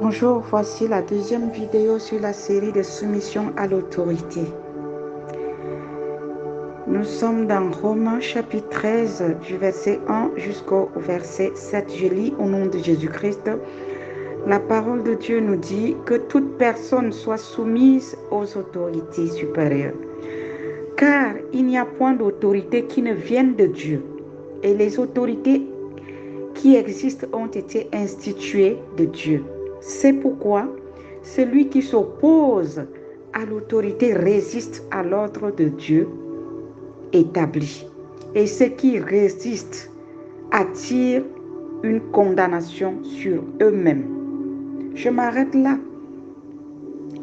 Bonjour, voici la deuxième vidéo sur la série de soumission à l'autorité. Nous sommes dans Romains chapitre 13 du verset 1 jusqu'au verset 7. Je lis au nom de Jésus-Christ. La parole de Dieu nous dit que toute personne soit soumise aux autorités supérieures. Car il n'y a point d'autorité qui ne vienne de Dieu. Et les autorités qui existent ont été instituées de Dieu. C'est pourquoi celui qui s'oppose à l'autorité résiste à l'ordre de Dieu établi. Et ceux qui résistent attirent une condamnation sur eux-mêmes. Je m'arrête là.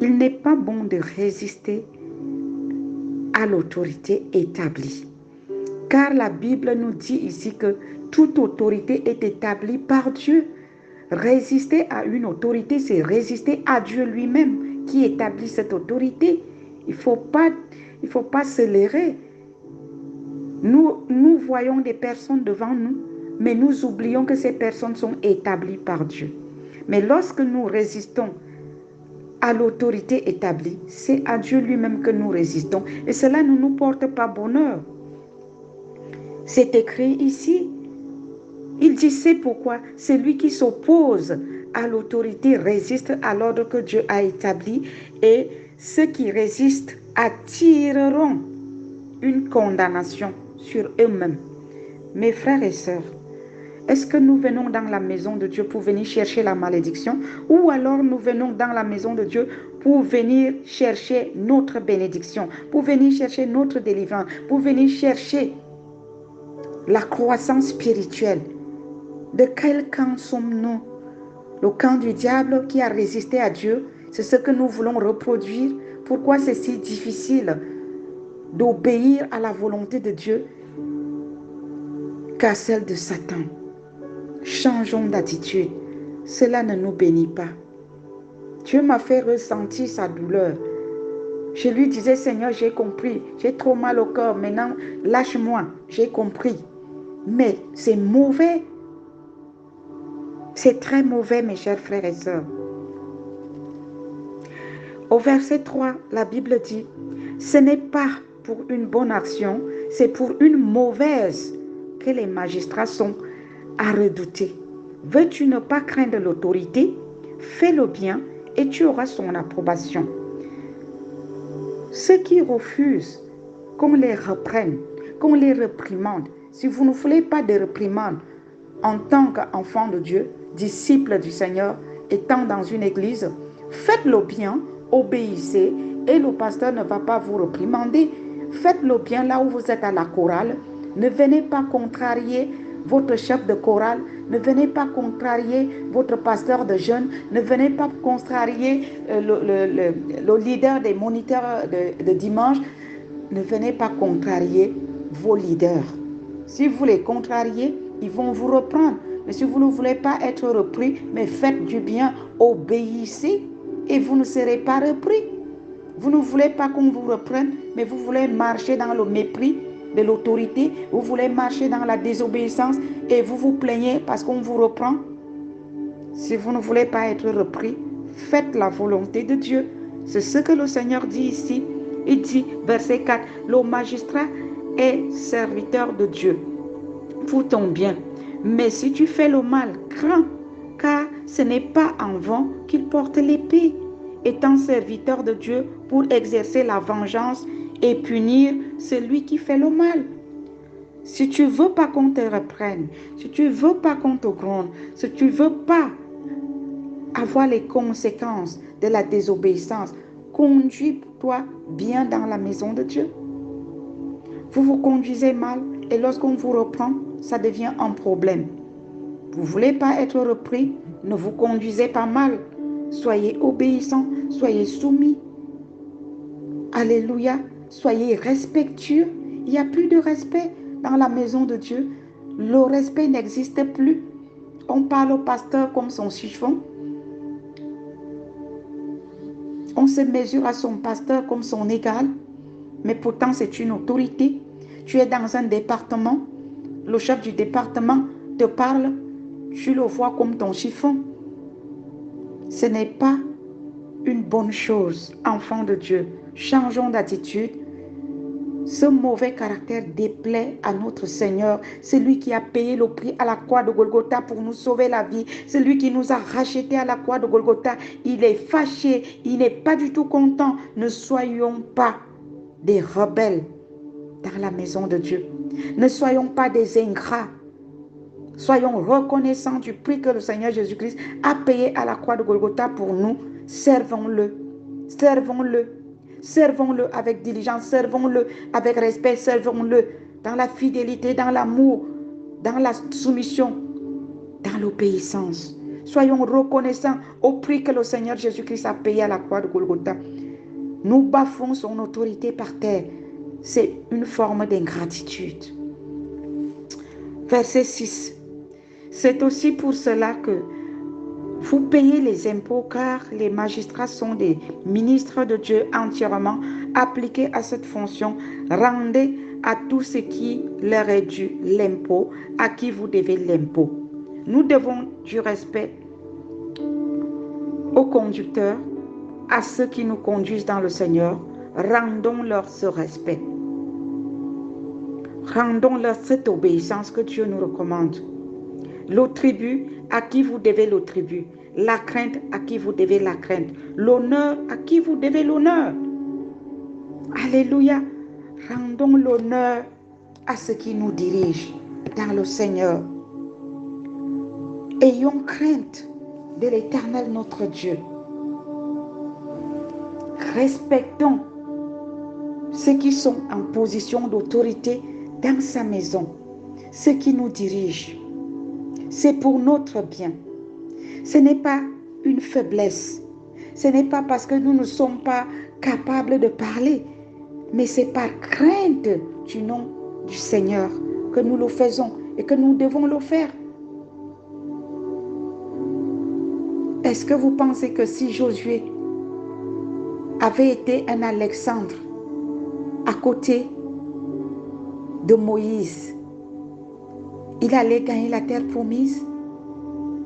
Il n'est pas bon de résister à l'autorité établie. Car la Bible nous dit ici que toute autorité est établie par Dieu. Résister à une autorité, c'est résister à Dieu lui-même qui établit cette autorité. Il faut pas se leurrer. Nous voyons des personnes devant nous, mais nous oublions que ces personnes sont établies par Dieu. Mais lorsque nous résistons à l'autorité établie, c'est à Dieu lui-même que nous résistons. Et cela ne nous porte pas bonheur. C'est écrit ici. Il dit, c'est pourquoi celui qui s'oppose à l'autorité résiste à l'ordre que Dieu a établi, et ceux qui résistent attireront une condamnation sur eux-mêmes. Mes frères et sœurs, est-ce que nous venons dans la maison de Dieu pour venir chercher la malédiction, ou alors nous venons dans la maison de Dieu pour venir chercher notre bénédiction, pour venir chercher notre délivrance, pour venir chercher la croissance spirituelle? De quel camp sommes-nous? Le camp du diable qui a résisté à Dieu, c'est ce que nous voulons reproduire. Pourquoi c'est si difficile d'obéir à la volonté de Dieu qu'à celle de Satan? Changeons d'attitude. Cela ne nous bénit pas. Dieu m'a fait ressentir sa douleur. Je lui disais, Seigneur, j'ai compris. J'ai trop mal au cœur. Maintenant, lâche-moi. J'ai compris. Mais c'est mauvais. C'est très mauvais, mes chers frères et sœurs. Au verset 3, la Bible dit, ce n'est pas pour une bonne action, c'est pour une mauvaise que les magistrats sont à redouter. Veux-tu ne pas craindre l'autorité? Fais le bien et tu auras son approbation. Ceux qui refusent qu'on les reprenne, qu'on les réprimande, si vous ne voulez pas de réprimande en tant qu'enfant de Dieu, disciple du Seigneur, étant dans une église, faites le bien, obéissez, et le pasteur ne va pas vous réprimander. Faites le bien là où vous êtes à la chorale. Ne venez pas contrarier votre chef de chorale. Ne venez pas contrarier votre pasteur de jeunes. Ne venez pas contrarier le leader des moniteurs de dimanche. Ne venez pas contrarier vos leaders. Si vous les contrariez, ils vont vous reprendre. Mais si vous ne voulez pas être repris, mais faites du bien, obéissez et vous ne serez pas repris. Vous ne voulez pas qu'on vous reprenne, mais vous voulez marcher dans le mépris de l'autorité. Vous voulez marcher dans la désobéissance et vous vous plaignez parce qu'on vous reprend. Si vous ne voulez pas être repris, faites la volonté de Dieu. C'est ce que le Seigneur dit ici. Il dit, verset 4, le magistrat est serviteur de Dieu pour ton bien. Mais si tu fais le mal, crains, car ce n'est pas en vain qu'il porte l'épée, étant serviteur de Dieu pour exercer la vengeance et punir celui qui fait le mal. Si tu ne veux pas qu'on te reprenne, si tu ne veux pas qu'on te gronde, si tu ne veux pas avoir les conséquences de la désobéissance, conduis-toi bien dans la maison de Dieu. Vous vous conduisez mal et lorsqu'on vous reprend, ça devient un problème. Vous ne voulez pas être repris, ne vous conduisez pas mal. Soyez obéissants, soyez soumis. Alléluia, soyez respectueux. Il n'y a plus de respect dans la maison de Dieu. Le respect n'existe plus. On parle au pasteur comme son chiffon. On se mesure à son pasteur comme son égal. Mais pourtant, c'est une autorité. Tu es dans un département. Le chef du département te parle. Tu le vois comme ton chiffon. Ce n'est pas une bonne chose, enfant de Dieu. Changeons d'attitude. Ce mauvais caractère déplaît à notre Seigneur, celui qui a payé le prix à la croix de Golgotha pour nous sauver la vie, celui qui nous a rachetés à la croix de Golgotha. Il est fâché, il n'est pas du tout content. Ne soyons pas des rebelles dans la maison de Dieu. Ne soyons pas des ingrats. Soyons reconnaissants du prix que le Seigneur Jésus-Christ a payé à la croix de Golgotha pour nous. Servons-le, servons-le, servons-le avec diligence, servons-le avec respect, servons-le dans la fidélité, dans l'amour, dans la soumission, dans l'obéissance. Soyons reconnaissants au prix que le Seigneur Jésus-Christ a payé à la croix de Golgotha. Nous bafouons son autorité par terre. C'est une forme d'ingratitude. Verset 6. C'est aussi pour cela que vous payez les impôts, car les magistrats sont des ministres de Dieu entièrement appliqués à cette fonction. Rendez à tout ce qui leur est dû l'impôt, à qui vous devez l'impôt. Nous devons du respect aux conducteurs, à ceux qui nous conduisent dans le Seigneur. Rendons-leur ce respect. Rendons-leur cette obéissance que Dieu nous recommande. Le tribut, à qui vous devez le tribut. La crainte, à qui vous devez la crainte. L'honneur, à qui vous devez l'honneur. Alléluia. Rendons l'honneur à ceux qui nous dirigent dans le Seigneur. Ayons crainte de l'Éternel notre Dieu. Respectons ceux qui sont en position d'autorité dans sa maison, ceux qui nous dirigent. C'est pour notre bien. Ce n'est pas une faiblesse. Ce n'est pas parce que nous ne sommes pas capables de parler, mais c'est par crainte du nom du Seigneur que nous le faisons et que nous devons le faire. Est-ce que vous pensez que si Josué avait été un Alexandre à côté de Moïse, il allait gagner la terre promise?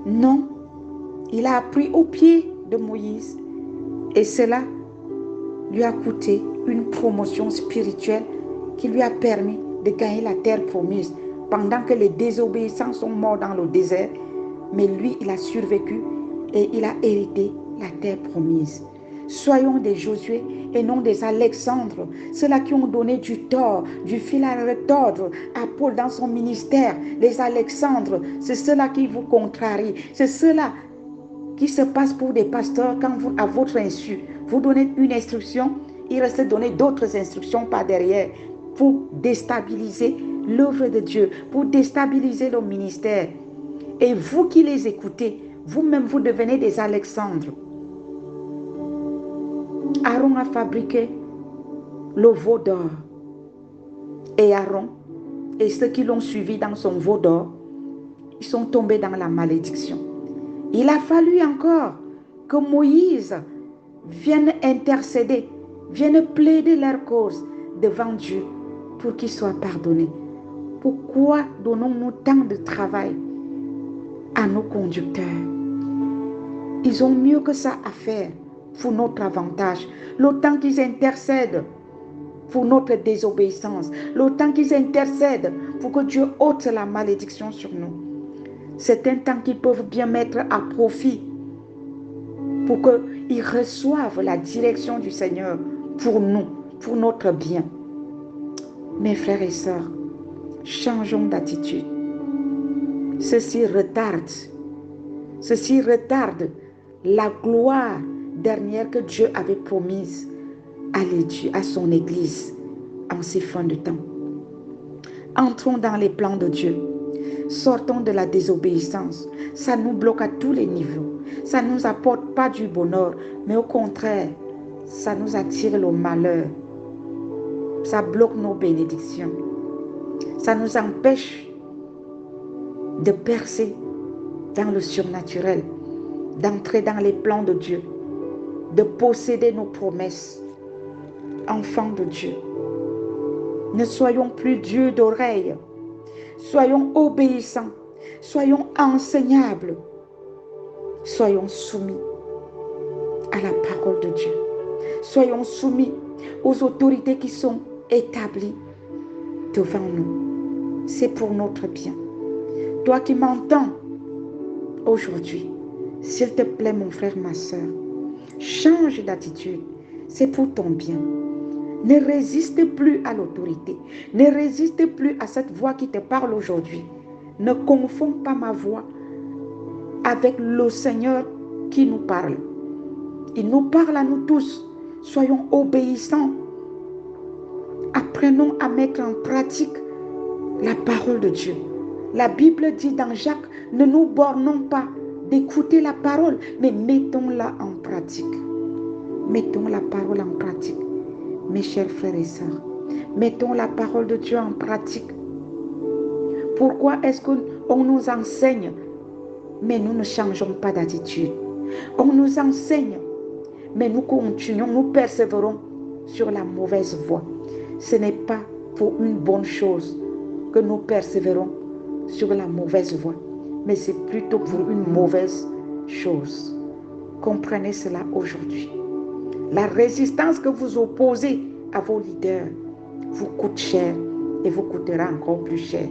Non, il a appris au pied de Moïse et cela lui a coûté une promotion spirituelle qui lui a permis de gagner la terre promise pendant que les désobéissants sont morts dans le désert. Mais lui, il a survécu et il a hérité la terre promise. Soyons des Josué et non des Alexandres, ceux-là qui ont donné du tort, du fil à retordre à Paul dans son ministère. Les Alexandres, c'est ceux-là qui vous contrarient, c'est ceux-là qui se passent pour des pasteurs quand vous, à votre insu, vous donnez une instruction, il reste donner d'autres instructions par derrière pour déstabiliser l'œuvre de Dieu, pour déstabiliser le ministère. Et vous qui les écoutez, vous-même vous devenez des Alexandres. Aaron a fabriqué le veau d'or. Et Aaron et ceux qui l'ont suivi dans son veau d'or, ils sont tombés dans la malédiction. Il a fallu encore que Moïse vienne intercéder, vienne plaider leur cause devant Dieu pour qu'ils soient pardonnés. Pourquoi donnons-nous tant de travail à nos conducteurs? Ils ont mieux que ça à faire pour notre avantage. L'autant qu'ils intercèdent pour notre désobéissance, l'autant qu'ils intercèdent pour que Dieu ôte la malédiction sur nous. C'est un temps qu'ils peuvent bien mettre à profit pour qu'ils reçoivent la direction du Seigneur pour nous, pour notre bien. Mes frères et sœurs, changeons d'attitude. Ceci retarde la gloire dernière que Dieu avait promise à son Église en ces fins de temps. Entrons dans les plans de Dieu. Sortons de la désobéissance. Ça nous bloque à tous les niveaux. Ça ne nous apporte pas du bonheur, mais au contraire, ça nous attire le malheur. Ça bloque nos bénédictions. Ça nous empêche de percer dans le surnaturel, d'entrer dans les plans de Dieu, de posséder nos promesses. Enfants de Dieu, ne soyons plus Dieu d'oreille. Soyons obéissants, soyons enseignables, soyons soumis à la parole de Dieu. Soyons soumis aux autorités qui sont établies devant nous. C'est pour notre bien. Toi qui m'entends aujourd'hui, s'il te plaît, mon frère, ma soeur, change d'attitude. C'est pour ton bien. Ne résiste plus à l'autorité. Ne résiste plus à cette voix qui te parle aujourd'hui. Ne confonds pas ma voix avec le Seigneur qui nous parle. Il nous parle à nous tous. Soyons obéissants. Apprenons à mettre en pratique la parole de Dieu. La Bible dit dans Jacques, ne nous bornons pas d'écouter la parole, mais mettons-la en pratique. Mettons la parole en pratique. Mes chers frères et sœurs, mettons la parole de Dieu en pratique. Pourquoi est-ce qu'on nous enseigne, mais nous ne changeons pas d'attitude? On nous enseigne, mais nous continuons, nous persévérons sur la mauvaise voie. Ce n'est pas pour une bonne chose que nous persévérons sur la mauvaise voie, mais c'est plutôt pour une mauvaise chose. Comprenez cela aujourd'hui. La résistance que vous opposez à vos leaders vous coûte cher et vous coûtera encore plus cher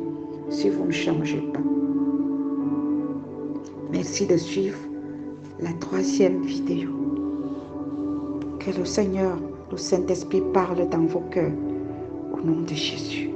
si vous ne changez pas. Merci de suivre la 3e vidéo. Que le Seigneur, le Saint-Esprit parle dans vos cœurs au nom de Jésus.